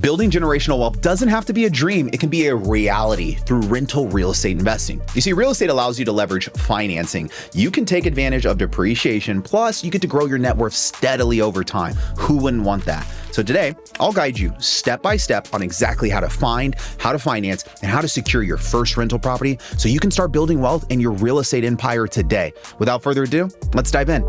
Building generational wealth doesn't have to be a dream. It can be a reality through rental real estate investing. You see, real estate allows you to leverage financing. You can take advantage of depreciation, plus you get to grow your net worth steadily over time. Who wouldn't want that? So today, I'll guide you step by step on exactly how to find, how to finance, and how to secure your first rental property so you can start building wealth in your real estate empire today. Without further ado, let's dive in.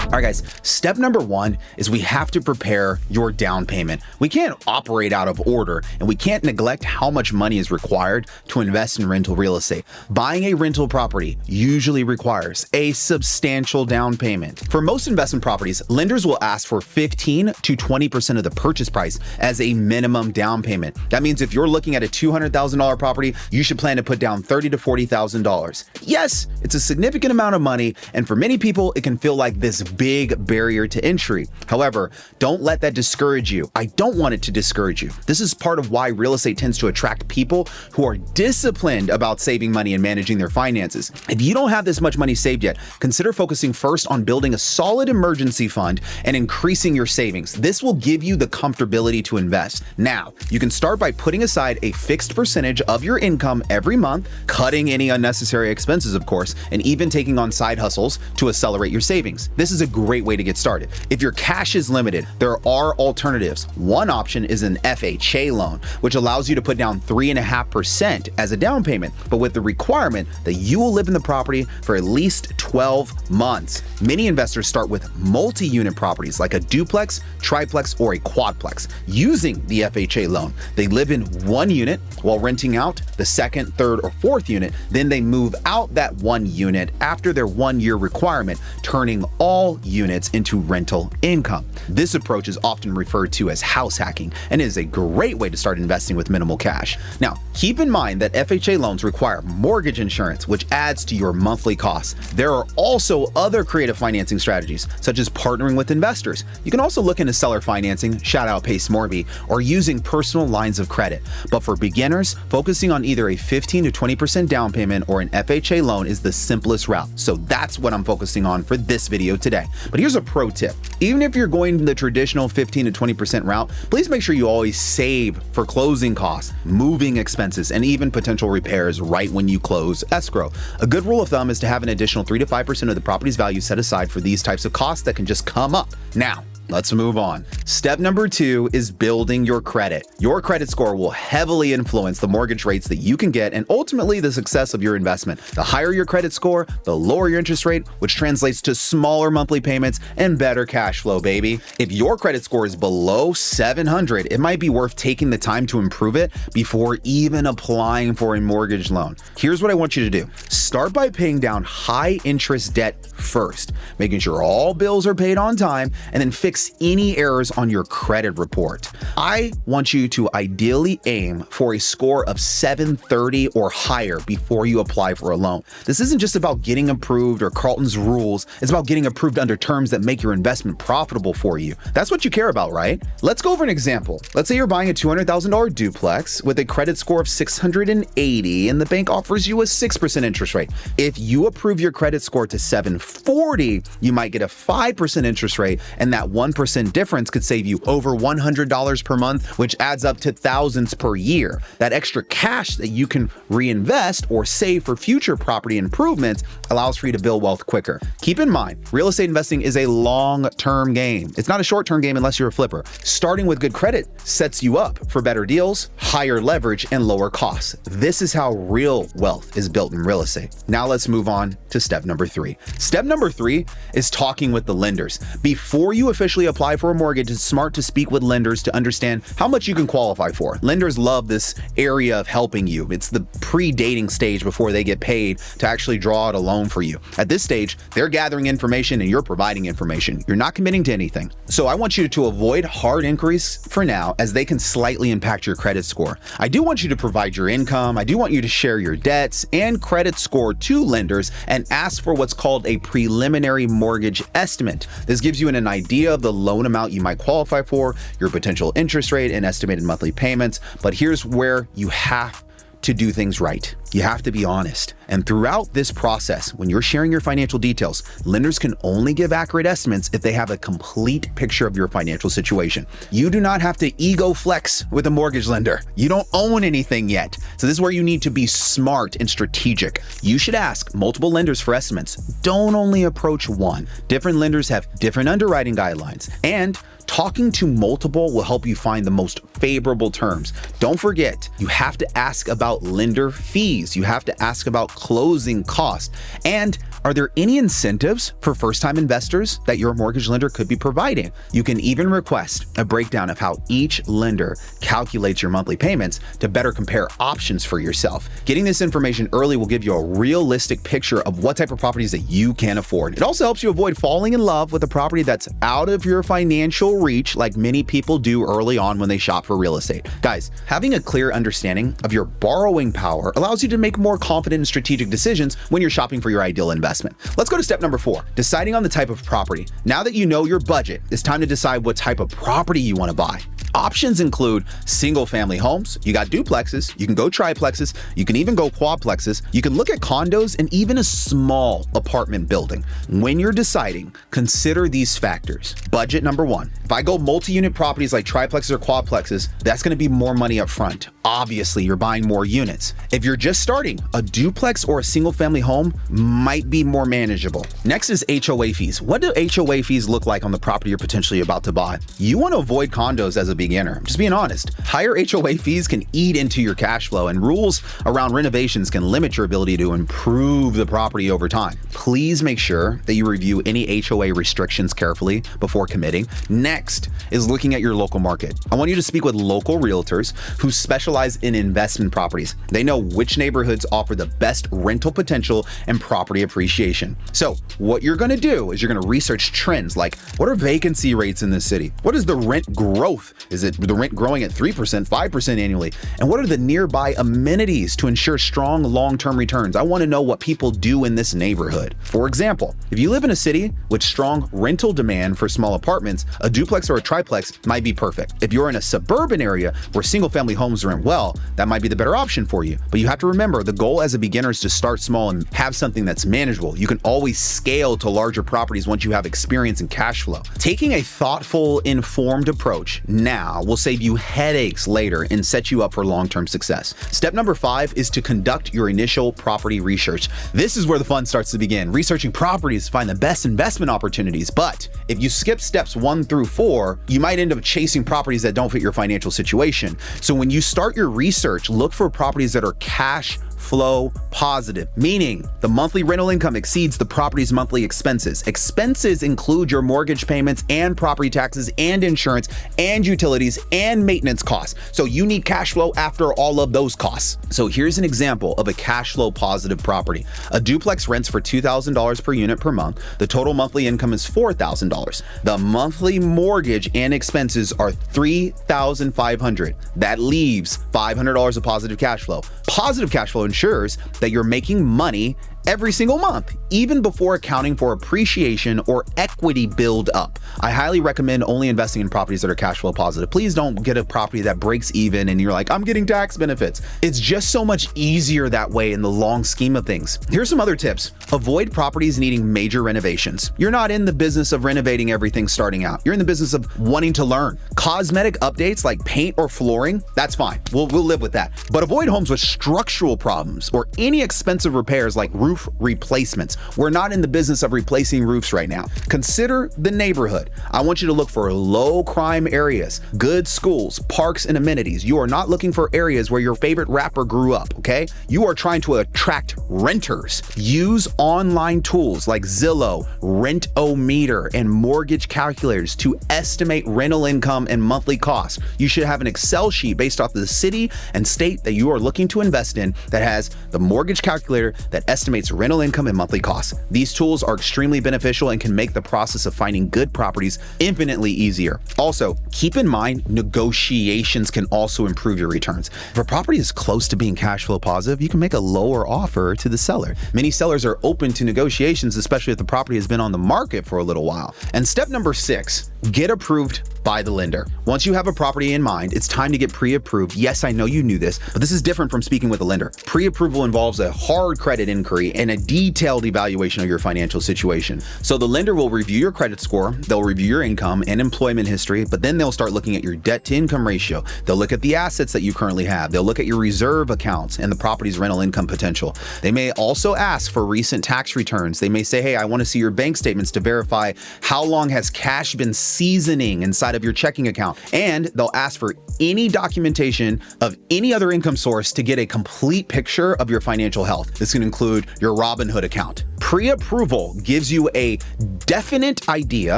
All right, guys, step number one is we have to prepare your down payment. We can't operate out of order, and we can't neglect how much money is required to invest in rental real estate. Buying a rental property usually requires a substantial down payment. For most investment properties, lenders will ask for 15 to 20% of the purchase price as a minimum down payment. That means if you're looking at a $200,000 property, you should plan to put down $30,000 to $40,000. Yes, it's a significant amount of money, and for many people, it can feel like this big barrier to entry. However, don't let that discourage you. I don't want it to discourage you. This is part of why real estate tends to attract people who are disciplined about saving money and managing their finances. If you don't have this much money saved yet, consider focusing first on building a solid emergency fund and increasing your savings. This will give you the comfortability to invest. Now, you can start by putting aside a fixed percentage of your income every month, cutting any unnecessary expenses, of course, and even taking on side hustles to accelerate your savings. This is a great way to get started. If your cash is limited, there are alternatives. One option is an FHA loan, which allows you to put down 3.5% as a down payment, but with the requirement that you will live in the property for at least 12 months. Many investors start with multi-unit properties like a duplex, triplex, or a quadplex. Using the FHA loan, they live in one unit while renting out the second, third, or fourth unit. Then they move out that one unit after their 1 year requirement, turning all units into rental income. This approach is often referred to as house hacking and is a great way to start investing with minimal cash. Now, keep in mind that FHA loans require mortgage insurance, which adds to your monthly costs. There are also other creative financing strategies, such as partnering with investors. You can also look into seller financing, shout out Pace Morby, or using personal lines of credit. But for beginners, focusing on either a 15 to 20% down payment or an FHA loan is the simplest route. So that's what I'm focusing on for this video today. But here's a pro tip. Even if you're going the traditional 15 to 20% route, please make sure you always save for closing costs, moving expenses, and even potential repairs right when you close escrow. A good rule of thumb is to have an additional 3 to 5% of the property's value set aside for these types of costs that can just come up. Now, let's move on. Step number 2 is building your credit. Your credit score will heavily influence the mortgage rates that you can get and ultimately the success of your investment. The higher your credit score, the lower your interest rate, which translates to smaller monthly payments and better cash flow, baby. If your credit score is below 700, it might be worth taking the time to improve it before even applying for a mortgage loan. Here's what I want you to do. Start by paying down high interest debt first, making sure all bills are paid on time, and then fix any errors on your credit report. I want you to ideally aim for a score of 730 or higher before you apply for a loan. This isn't just about getting approved or Karlton's rules. It's about getting approved under terms that make your investment profitable for you. That's what you care about, right? Let's go over an example. Let's say you're buying a $200,000 duplex with a credit score of 680 and the bank offers you a 6% interest rate. If you approve your credit score to 740, you might get a 5% interest rate, and that 1% difference could save you over $100 per month, which adds up to thousands per year. That extra cash that you can reinvest or save for future property improvements allows for you to build wealth quicker. Keep in mind, real estate investing is a long-term game. It's not a short-term game unless you're a flipper. Starting with good credit sets you up for better deals, higher leverage, and lower costs. This is how real wealth is built in real estate. Now let's move on to step number 3. Step number 3 is talking with the lenders. Before you officially apply for a mortgage, it's smart to speak with lenders to understand how much you can qualify for. Lenders love this area of helping you. It's the pre-dating stage before they get paid to actually draw out a loan for you. At this stage, they're gathering information and you're providing information. You're not committing to anything. So I want you to avoid hard inquiries for now, as they can slightly impact your credit score. I do want you to provide your income. I do want you to share your debts and credit score to lenders and ask for what's called a preliminary mortgage estimate. This gives you an idea of the loan amount you might qualify for, your potential interest rate, and estimated monthly payments. But here's where you have to do things right. You have to be honest. And throughout this process, when you're sharing your financial details, lenders can only give accurate estimates if they have a complete picture of your financial situation. You do not have to ego flex with a mortgage lender. You don't own anything yet. So this is where you need to be smart and strategic. You should ask multiple lenders for estimates. Don't only approach one. Different lenders have different underwriting guidelines, and talking to multiple will help you find the most favorable terms. Don't forget, you have to ask about lender fees. You have to ask about closing costs. And are there any incentives for first-time investors that your mortgage lender could be providing? You can even request a breakdown of how each lender calculates your monthly payments to better compare options for yourself. Getting this information early will give you a realistic picture of what type of properties that you can afford. It also helps you avoid falling in love with a property that's out of your financial reach, like many people do early on when they shop for real estate. Guys, having a clear understanding of your borrowing power allows you to make more confident and strategic decisions when you're shopping for your ideal investment. Let's go to step number 4, deciding on the type of property. Now that you know your budget, it's time to decide what type of property you want to buy. Options include single family homes, you got duplexes, you can go triplexes, you can even go quadplexes, you can look at condos and even a small apartment building. When you're deciding, consider these factors. Budget number 1. If I go multi-unit properties like triplexes or quadplexes, that's going to be more money up front. Obviously, you're buying more units. If you're just starting, a duplex or a single family home might be more manageable. Next is HOA fees. What do HOA fees look like on the property you're potentially about to buy? You want to avoid condos as a beginner. I'm just being honest. Higher HOA fees can eat into your cash flow, and rules around renovations can limit your ability to improve the property over time. Please make sure that you review any HOA restrictions carefully before committing. Next is looking at your local market. I want you to speak with local realtors who specialize in investment properties. They know which neighborhoods offer the best rental potential and property appreciation. So what you're going to do is you're going to research trends like, what are vacancy rates in this city? What is the rent growth? Is it the rent growing at 3%, 5% annually? And what are the nearby amenities to ensure strong long-term returns? I want to know what people do in this neighborhood. For example, if you live in a city with strong rental demand for small apartments, a duplex or a triplex might be perfect. If you're in a suburban area where single-family homes rent well, that might be the better option for you. But you have to remember, the goal as a beginner is to start small and have something that's manageable. You can always scale to larger properties once you have experience and cash flow. Taking a thoughtful, informed approach now will save you headaches later and set you up for long-term success. Step number 5 is to conduct your initial property research. This is where the fun starts to begin. Researching properties to find the best investment opportunities. But if you skip steps 1 through 4, you might end up chasing properties that don't fit your financial situation. So when you start your research, look for properties that are cash flow positive, meaning the monthly rental income exceeds the property's monthly expenses. Expenses include your mortgage payments and property taxes and insurance and utilities and maintenance costs. So you need cash flow after all of those costs. So here's an example of a cash flow positive property. A duplex rents for $2,000 per unit per month. The total monthly income is $4,000. The monthly mortgage and expenses are $3,500. That leaves $500 of positive cash flow. Positive cash flow ensures that you're making money every single month, even before accounting for appreciation or equity build up. I highly recommend only investing in properties that are cash flow positive. Please don't get a property that breaks even and you're like, I'm getting tax benefits. It's just so much easier that way in the long scheme of things. Here's some other tips. Avoid properties needing major renovations. You're not in the business of renovating everything starting out. You're in the business of wanting to learn. Cosmetic updates like paint or flooring, that's fine. We'll live with that. But avoid homes with structural problems or any expensive repairs like roof replacements. We're not in the business of replacing roofs right now. Consider the neighborhood. I want you to look for low crime areas, good schools, parks, and amenities. You are not looking for areas where your favorite rapper grew up, okay? You are trying to attract renters. Use online tools like Zillow, Rent-O-Meter, and mortgage calculators to estimate rental income and monthly costs. You should have an Excel sheet based off the city and state that you are looking to invest in that has the mortgage calculator that estimates rental income and monthly costs. These tools are extremely beneficial and can make the process of finding good properties infinitely easier. Also, keep in mind, negotiations can also improve your returns. If a property is close to being cash flow positive, you can make a lower offer to the seller. Many sellers are open to negotiations, especially if the property has been on the market for a little while. And step number 6, get approved by the lender. Once you have a property in mind, it's time to get pre-approved. Yes, I know you knew this, but this is different from speaking with a lender. Pre-approval involves a hard credit inquiry and a detailed evaluation of your financial situation. So the lender will review your credit score, they'll review your income and employment history, but then they'll start looking at your debt to income ratio. They'll look at the assets that you currently have. They'll look at your reserve accounts and the property's rental income potential. They may also ask for recent tax returns. They may say, hey, I want to see your bank statements to verify how long has cash been seasoning inside of your checking account. And they'll ask for any documentation of any other income source to get a complete picture of your financial health. This can include your Robinhood account. Pre-approval gives you a definite idea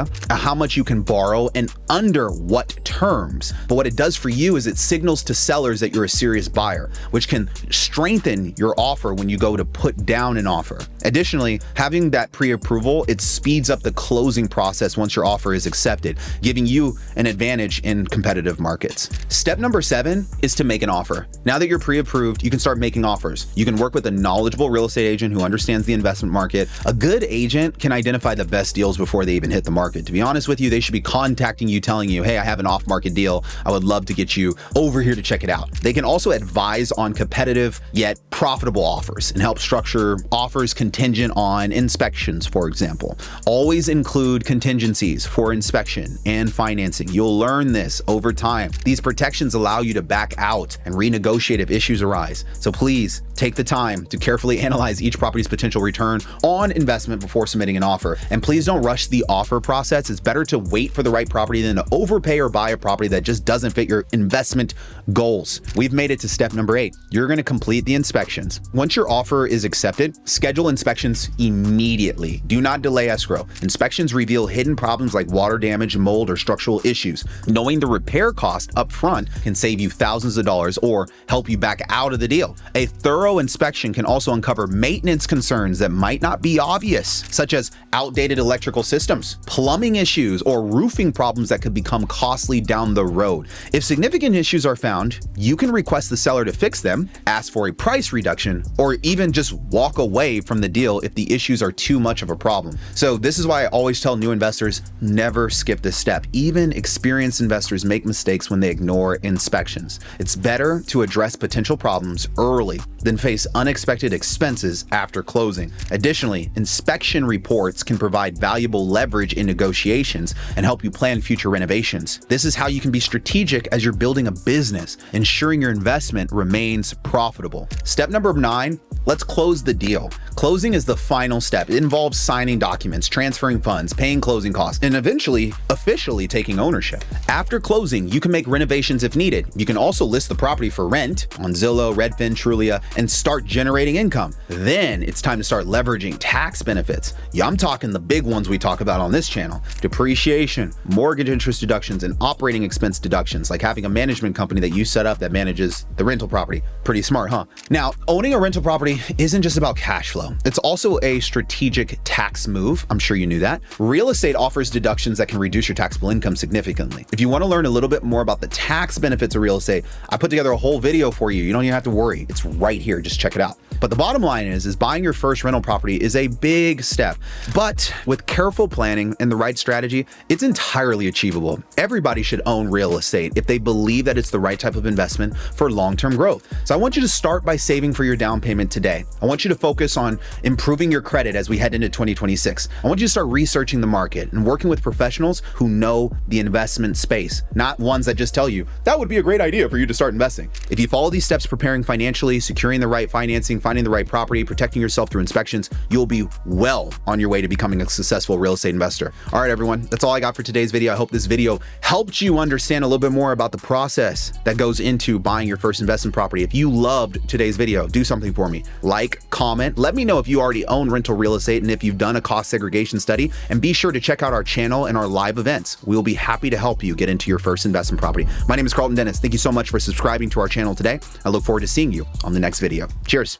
of how much you can borrow and under what terms. But what it does for you is it signals to sellers that you're a serious buyer, which can strengthen your offer when you go to put down an offer. Additionally, having that pre-approval, it speeds up the closing process once your offer is accepted, giving you an advantage in competitive markets. Step number 7 is to make an offer. Now that you're pre-approved, you can start making offers. You can work with a knowledgeable real estate agent who understands the investment market. A good agent can identify the best deals before they even hit the market. To be honest with you, they should be contacting you, telling you, hey, I have an off-market deal. I would love to get you over here to check it out. They can also advise on competitive yet profitable offers and help structure offers contingent on inspections, for example. Always include contingencies for inspection and financing. You'll learn this over time. These protections allow you to back out and renegotiate if issues arise. So please take the time to carefully analyze each property's potential return on investment before submitting an offer. And please don't rush the offer process. It's better to wait for the right property than to overpay or buy a property that just doesn't fit your investment goals. We've made it to step number 8. You're going to complete the inspections. Once your offer is accepted, schedule inspections immediately. Do not delay escrow. Inspections reveal hidden problems like water damage, mold, or structural issues. Knowing the repair cost up front can save you thousands of dollars or help you back out of the deal. A thorough inspection can also uncover maintenance concerns that might not be obvious, such as outdated electrical systems, plumbing issues, or roofing problems that could become costly down the road. If significant issues are found, you can request the seller to fix them, ask for a price reduction, or even just walk away from the deal if the issues are too much of a problem. So this is why I always tell new investors, never skip this step. Even experienced investors make mistakes when they ignore inspections. It's better to address potential problems early than face unexpected expenses after closing. Additionally, inspection reports can provide valuable leverage in negotiations and help you plan future renovations. This is how you can be strategic as you're building a business, ensuring your investment remains profitable. Step number 9, let's close the deal. Closing is the final step. It involves signing documents, transferring funds, paying closing costs, and eventually, officially taking ownership. After closing, you can make renovations if needed. You can also list the property for rent on Zillow, Redfin, Trulia, and start generating income. Then it's time to start leveraging tax benefits. Yeah, I'm talking the big ones we talk about on this channel: depreciation, mortgage interest deductions, and operating expense deductions, like having a management company that you set up that manages the rental property. Pretty smart, huh? Now, owning a rental property isn't just about cash flow. It's also a strategic tax move. I'm sure you knew that. Real estate offers deductions that can reduce your taxable income significantly. If you want to learn a little bit more about the tax benefits of real estate, I put together a whole video for you. You don't even have to worry. It's right here. Just check it out. But the bottom line is buying your first rental property is a big step. But with careful planning and the right strategy, it's entirely achievable. Everybody should own real estate if they believe that it's the right type of investment for long-term growth. So I want you to start by saving for your down payment today. I want you to focus on improving your credit as we head into 2026. I want you to start researching the market and working with professionals who know the investment space, not ones that just tell you, that would be a great idea for you to start investing. If you follow these steps, preparing financially, securing the right financing, finding the right property, protecting yourself through inspections, you'll be well on your way to becoming a successful real estate investor. All right, everyone, that's all I got for today's video. I hope this video helped you understand a little bit more about the process that goes into buying your first investment property. If you loved today's video, do something for me. Like, comment, let me know if you already own rental real estate and if you've done a cost segregation study, and be sure to check out our channel and our live events. We'll be happy to help you get into your first investment property. My name is Karlton Dennis. Thank you so much for subscribing to our channel today. I look forward to seeing you on the next video. Cheers.